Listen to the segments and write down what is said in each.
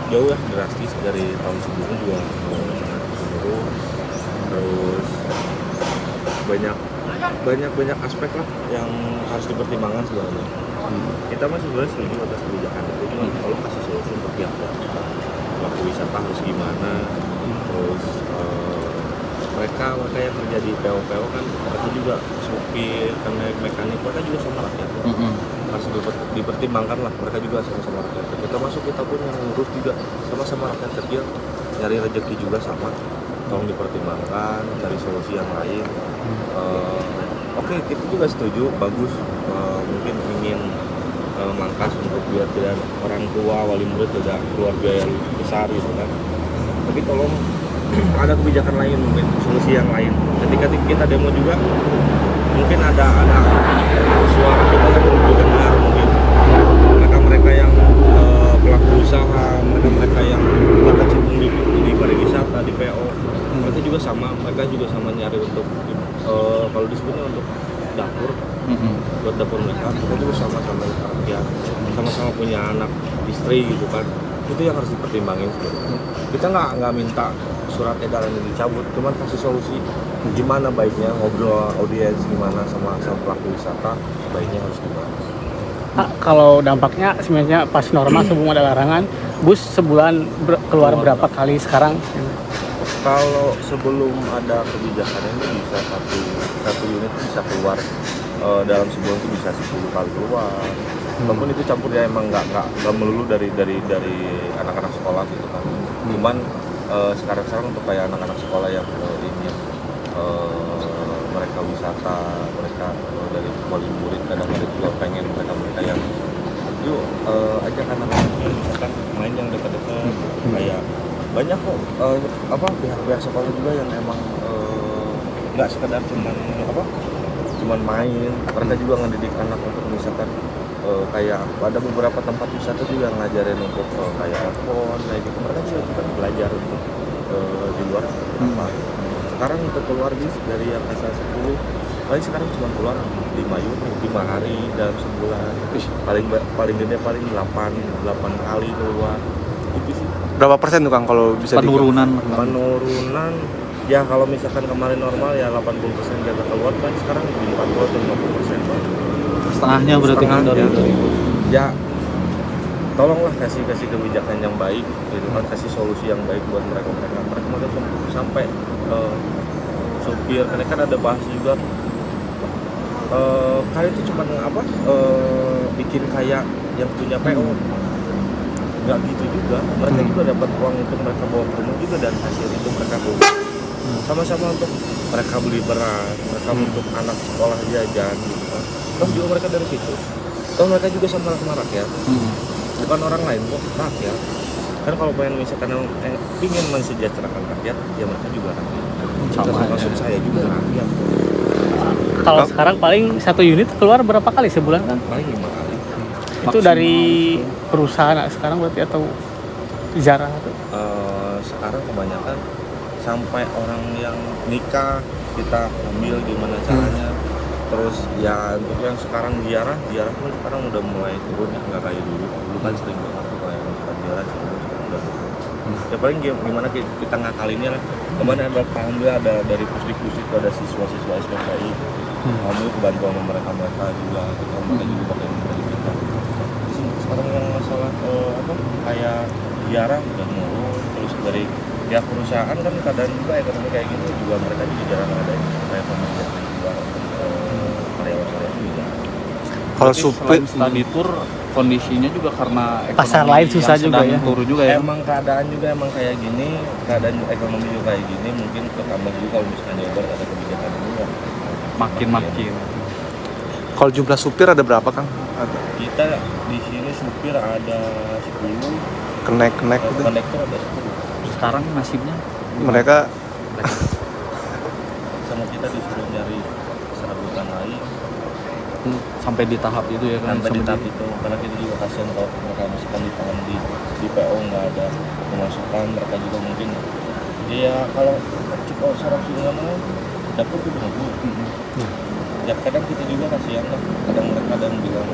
jauh ya, drastis dari tahun sebelumnya juga sangat menurun. Terus banyak aspek lah yang harus dipertimbangkan sebenarnya. Kita masih sebenarnya setuju atas kebijakan itu, cuma kalau kasih solusi untuk pihak pelaku wisata harus gimana. Terus mereka yang kerja di PO kan mereka juga supir, mekanik, mereka juga sama rakyat. Harus dipertimbangkan lah, mereka juga sama-sama rakyat kecil. Termasuk kita pun yang ngurus juga sama-sama rakyat kecil, nyari rezeki juga sama. Tolong dipertimbangkan, cari solusi yang lain. Oke, kita juga setuju, bagus. Mungkin ingin mangkas untuk biar tidak orang tua, wali murid tidak keluar biaya besar gitu kan. Tapi tolong ada kebijakan lain, mungkin solusi yang lain. Ketika kita demo juga mungkin ada suara kita yang belum didengar, mungkin mereka yang pelaku usaha, mereka yang berkecimpung di pariwisata, di PO, mereka juga sama nyari untuk kalau disebutnya untuk dapur, buat dapur mereka juga sama-sama rakyat, sama-sama punya anak, istri gitu kan. Itu yang harus dipertimbangin sebenarnya. Kita nggak minta surat edaran yang dicabut, cuman kasih solusi gimana baiknya, ngobrol audiens gimana sama pelaku wisata, baiknya harus gimana. Kalau dampaknya sebenarnya pas normal sebelum ada larangan, bus sebulan keluar berapa kali sekarang? Kalau sebelum ada kebijakan ini bisa satu unit bisa keluar dalam sebulan itu bisa 10 kali keluar. Walaupun itu campur ya, emang nggak melulu dari anak-anak sekolah gitu kan. Cuman sekarang untuk kayak anak-anak sekolah yang ingin mereka wisata, mereka dari wali murid, kadang-kadang juga pengen mereka yang yuk ajak anak-anaknya misalkan main yang dekat-dekat. Kayak banyak kok pihak sekolah juga yang emang nggak sekedar cuman main, mereka juga ngedidik anak untuk misalkan kayak ada beberapa tempat wisata juga yang ngajarin untuk kayak iPhone kayak gitu. Mereka juga kan belajar untuk di luar apa. Sekarang untuk keluar dari yang asal 10 paling sekarang cuma keluar 5 hari dalam sebulan. Paling gede paling 8 kali keluar. Itu sih. Berapa persen tuh Kang kalau bisa penurunan ya kalau misalkan kemarin normal ya 80% kita keluar, kan sekarang di 40 atau 50% Pak. setengahnya berarti kan dari ya tolonglah kasih kebijakan yang baik gitu kan, kasih solusi yang baik buat mereka sampai supir, karena kan ada bahas juga kalian itu cuma bikin kayak yang punya PO. Nggak gitu juga, mereka juga dapat uang untuk mereka bawa ke rumah juga, dan hasil itu mereka bawa sama-sama untuk mereka beli beras, mereka untuk anak sekolah jajan gitu kan. Toh juga mereka dari situ, toh mereka juga sama rakyat, bukan orang lain kok, rakyat kan. Kalau pengen misalkan yang ingin mensejahterakan rakyat, ya mereka juga rakyat, termasuk saya juga rakyat. Kalau sekarang paling satu unit keluar berapa kali sebulan kan? Paling 5 kali. Itu dari perusahaan sekarang berarti atau jarang atau? Sekarang kebanyakan sampai orang yang nikah kita ambil gimana caranya. Terus ya untuk yang sekarang ziarah pun sekarang udah mulai turun ya, nggak kayak dulu kan sering banget tuh kayak misalkan ziarah sekarang udah turun. Ya paling gimana kita ngakalinnya lah. Kemarin alhamdulillah ada dari pusdik-pusdik ada siswa-siswa SPKI. Alhamdulillah kebantu sama mereka juga, mereka juga pakai dari kita. Sekarang yang masalah kayak ziarah udah nurun, terus dari pihak perusahaan kan keadaan juga ekonomi kayak gini juga, mereka juga jarang ada kayak pekerjaan juga karyawan juga. Kalau supir study tour kondisinya juga karena pasar lain susah juga ya. Turun juga ya. Emang keadaan juga emang kayak gini, keadaan ekonomi juga kayak gini, mungkin ketambah juga kalau misalkan Jawa Barat ada kebijakan ini ya makin. Kalau jumlah supir ada berapa Kang? kita di sini supir ada 10, Kenek gitu. kondektur ada 10. Sekarang nasibnya Mereka Sama kita disuruh nyari serabutan lain sampai di tahap itu ya kan. sampai di tahap itu, karena kita juga kasihan kalau mereka misalkan ditahan di PO nggak ada pemasukan, mereka juga mungkin ya kalau cukup seorang Suriname dapur itu ngebul. Ya kadang kita juga kasihan lah, kadang mereka bilang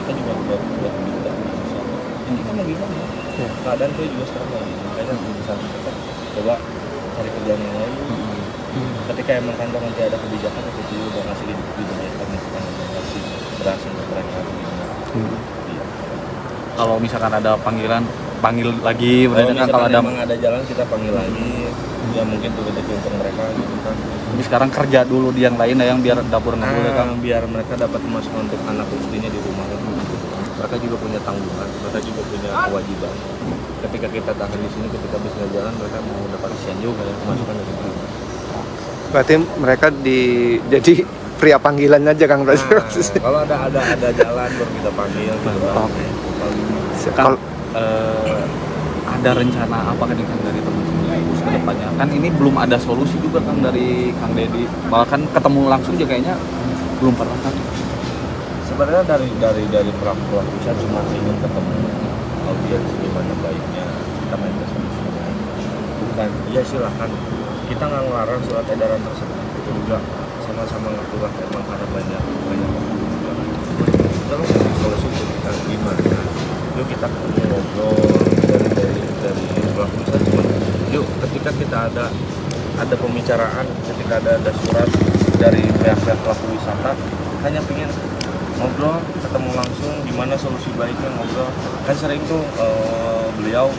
kita juga buat minta sesuatu kita mau gimana? Iya. Keadaan tuh juga sekarang kayak gini, makanya misalnya kita coba cari kerjaan yang lain. Ketika emang kantor nanti ada kebijakan itu juga udah ngasih dibayarkan misalkan udah ngasih beras untuk mereka gimana. Iya. Kalau misalkan ada panggil lagi berarti kan kalau ada emang ada jalan kita panggil lagi, ya mungkin tuh rezeki untuk mereka gitu kan. tapi sekarang kerja dulu di yang lain yang biar dapur nggak boleh kan. Biar mereka dapat masukan untuk anak istrinya di rumah kan. Mereka juga punya tanggungan, mereka juga punya kewajiban. Ketika kita tahan di sini, ketika bis nggak jalan, mereka mau dapat isian juga ya, masukan dari kita. Berarti mereka jadi pria panggilan aja Kang berarti. Kalau ada jalan baru kita panggil gitu kan. Kang, ada rencana apa kan dari teman-teman Bus ke depannya? Kan ini belum ada solusi juga kan dari Kang Deddy. Malah kan ketemu langsung juga kayaknya belum pernah kan. Sebenarnya dari pelaku usaha cuma ingin ketemu audiens gimana baiknya kita main ke solusinya. Bukan, iya silahkan. Kita nggak ngelarang surat edaran tersebut. Itu juga sama-sama ngatur lah emang karena banyak juga. Kita lo kasih solusi untuk kita gimana. Yuk kita ketemu ngobrol dari pelaku usaha cuma. Yuk ketika kita ada pembicaraan, ketika ada surat dari pihak-pihak pelaku wisata hanya pengen ngobrol, ketemu langsung gimana solusi baiknya ngobrol. Kan sering tuh beliau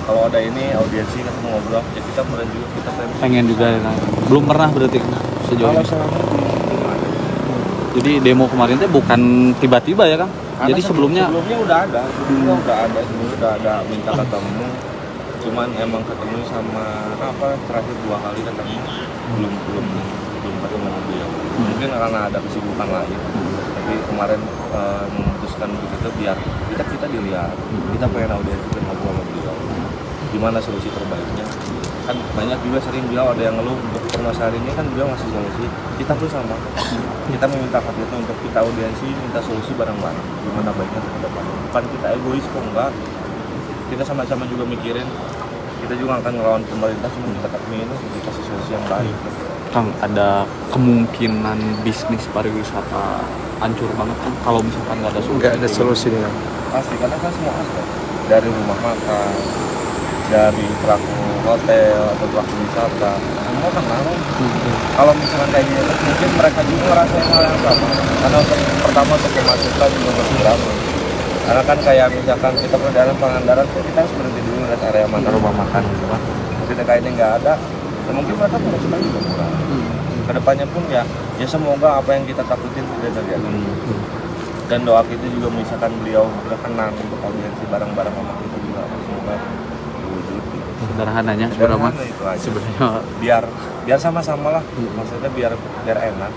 kalau ada ini audiensi ketemu ngobrol, ya kita beneran juga kita Pengen juga ya kan. Belum pernah berarti kan sejauh kalau ini. selama belum ada. Jadi demo kemarin teh bukan tiba-tiba ya Kang. Karena Jadi sebelumnya udah ada, sebelumnya udah ada minta ketemu. Cuman emang ketemu sama terakhir 2 kali ketemu belum ketemu beliau. Mungkin karena ada kesibukan lain. Tapi kemarin memutuskan begitu biar kita dilihat, kita pengen audiens kita ngobrol sama beliau gimana solusi terbaiknya. Kan banyak juga sering beliau ada yang ngeluh untuk permasalahan ini, kan beliau ngasih solusi, kita pun sama, kita meminta itu untuk kita audiensi minta solusi bareng-bareng gimana baiknya ke depan. Bukan kita egois kok, enggak, kita sama-sama juga mikirin, kita juga akan ngelawan pemerintah, cuma kita ingin kasih solusi yang baik. Kang, ada kemungkinan bisnis pariwisata hancur banget kan kalau misalkan nggak ada solusi. Nggak ada solusi nih Kang. Pasti, karena kan semua aspek dari rumah makan, dari pelaku hotel atau pelaku wisata, semua kan mau. Kalau misalkan kayak gini, mungkin mereka juga ngerasain hal yang sama. Karena pertama untuk pemasukan juga berkurang. Karena kan kayak misalkan kita perjalanan Pangandaran tuh kita harus berhenti dulu lihat area mana rumah makan gitu kan. Ketika ini nggak ada, ya mungkin mereka pemasukan juga kurang. Kedepannya pun ya semoga apa yang kita takutin tidak terjadi. Dan doa kita juga misalkan beliau berkenan untuk audiensi bareng-bareng sama kita juga semoga wujud. Sederhananya sebenarnya Itu aja. sebenarnya Biar sama-sama lah. Maksudnya biar enak.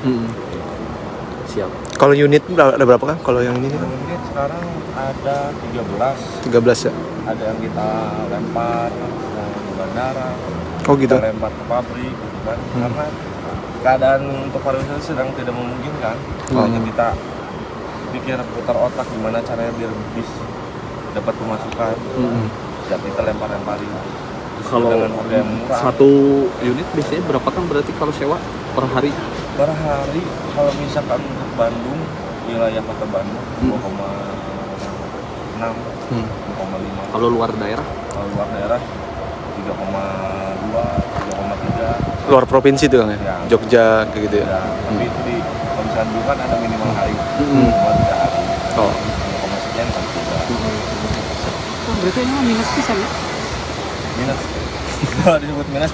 siap. Kalau unit ada berapa Kang? Kalau yang ini Kang? Mungkin sekarang ada 13. 13 ya? Ada yang kita lempar di bandara. Oh gitu. Kita lempar ke pabrik gitu kan. Karena keadaan untuk pariwisata sedang tidak memungkinkan. Makanya kita pikir putar otak gimana caranya biar bis dapat pemasukan. Dan kita lempar-lemparin. Kalau dengan harga yang murah. satu unit biasanya berapa Kang berarti kalau sewa per hari? Per hari kalau misalkan untuk Bandung, wilayah kota Bandung 2,6, 2,5. Kalau luar daerah? Kalau luar daerah 3,2, 3,3. Luar provinsi tuh Kang ya? Ya. Jogja kayak gitu ya? Ya, tapi itu di kalau misalkan dulu kan ada minimal hari, minimal 3 hari. Oh. 3, sekian kan 3. Berarti ini minus pisan ya? Minus. Kalau disebut minus.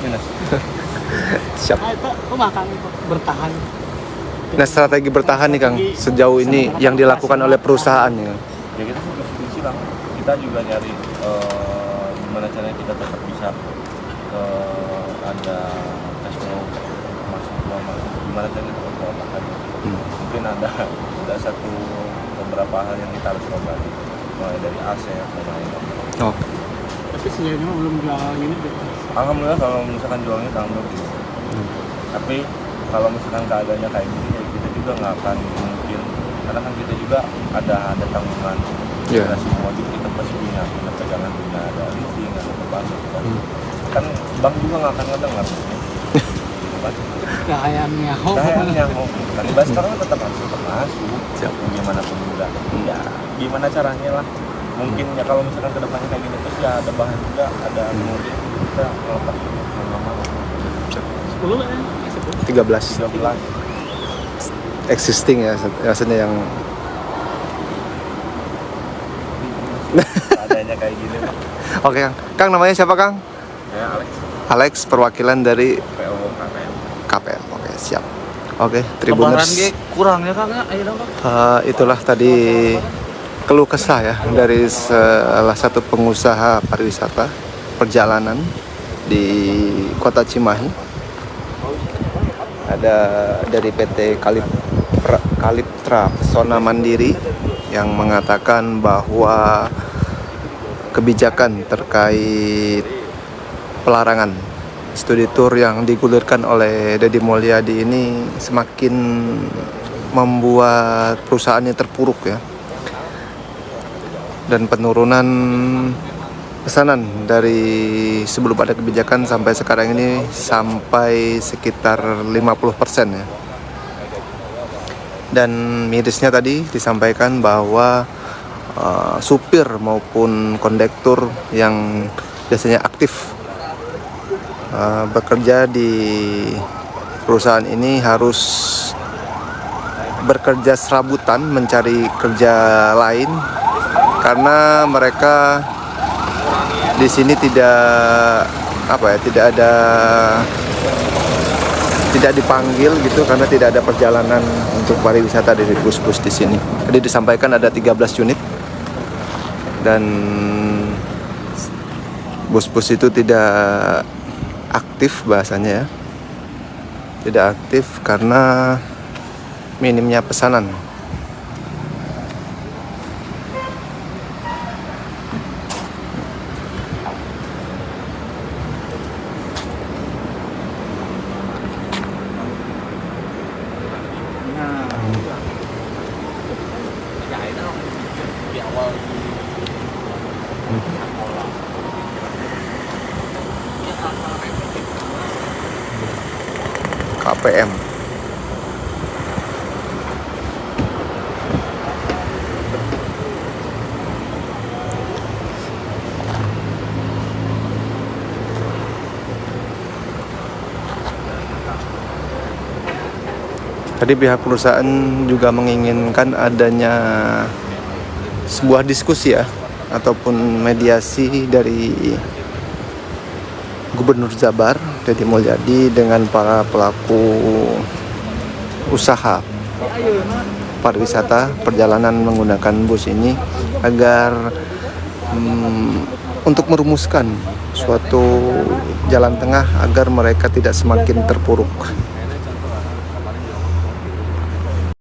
Siap. Itu makan itu bertahan. Nah strategi bertahan nih Kang, sejauh ini yang dilakukan oleh perusahaan ya Kang? Ya kita sih diskusi lah. Kita juga nyari gimana caranya kita tetap bisa ada cash flow masuk keluar masuk. Gimana caranya tetap keluar aja. Mungkin ada beberapa hal yang kita harus coba, mulai dari aset dan lain-lain. Oh. Tapi sejauh ini belum jual unit deh. Alhamdulillah kalau misalkan jualnya tahun depan. Tapi kalau misalkan keadaannya kayak gini ya kita juga nggak akan mungkin, karena kan kita juga ada tanggungan. Iya. Ada semua kita pasti punya pegangan, punya ada leasing, ada terbantu. Kan bank juga nggak akan ngedengar. Kayaknya Kayaknya kan investor kan tetap harus masuk. Siap. Gimana pun juga. Ya gimana caranya lah. mungkin ya kalau misalkan kedepannya kayak gini terus ya ada bahan juga, ada kemudian kita melepas nama 10 lah ya. 13 13 existing ya, maksudnya yang adanya kayak gini Pak. oke Kang. Kang namanya siapa Kang? Ya Alex Alex, perwakilan dari PO KPM. KPM. Oke, siap. Oke, Lebaran Tribuners. ge kurang ya Kang ya, ayo dong Kang. Itulah tadi keluh kesah ya dari salah satu pengusaha pariwisata perjalanan di Kota Cimahi. Ada dari PT Kaliptra Pesona Mandiri yang mengatakan bahwa kebijakan terkait pelarangan studi tour yang digulirkan oleh Deddy Mulyadi ini semakin membuat perusahaannya terpuruk ya, dan penurunan pesanan dari sebelum ada kebijakan sampai sekarang ini sampai sekitar 50% ya. Dan mirisnya tadi disampaikan bahwa supir maupun kondektur yang biasanya aktif bekerja di perusahaan ini harus bekerja serabutan mencari kerja lain karena mereka di sini tidak dipanggil gitu, karena tidak ada perjalanan untuk pariwisata dari bus-bus di sini. Jadi disampaikan ada 13 unit dan bus-bus itu tidak aktif bahasanya ya. Tidak aktif karena minimnya pesanan. KPM. Tadi pihak perusahaan juga menginginkan adanya sebuah diskusi ya, ataupun mediasi dari Gubernur Jabar Deddy Mulyadi dengan para pelaku usaha pariwisata perjalanan menggunakan bus ini agar untuk merumuskan suatu jalan tengah agar mereka tidak semakin terpuruk.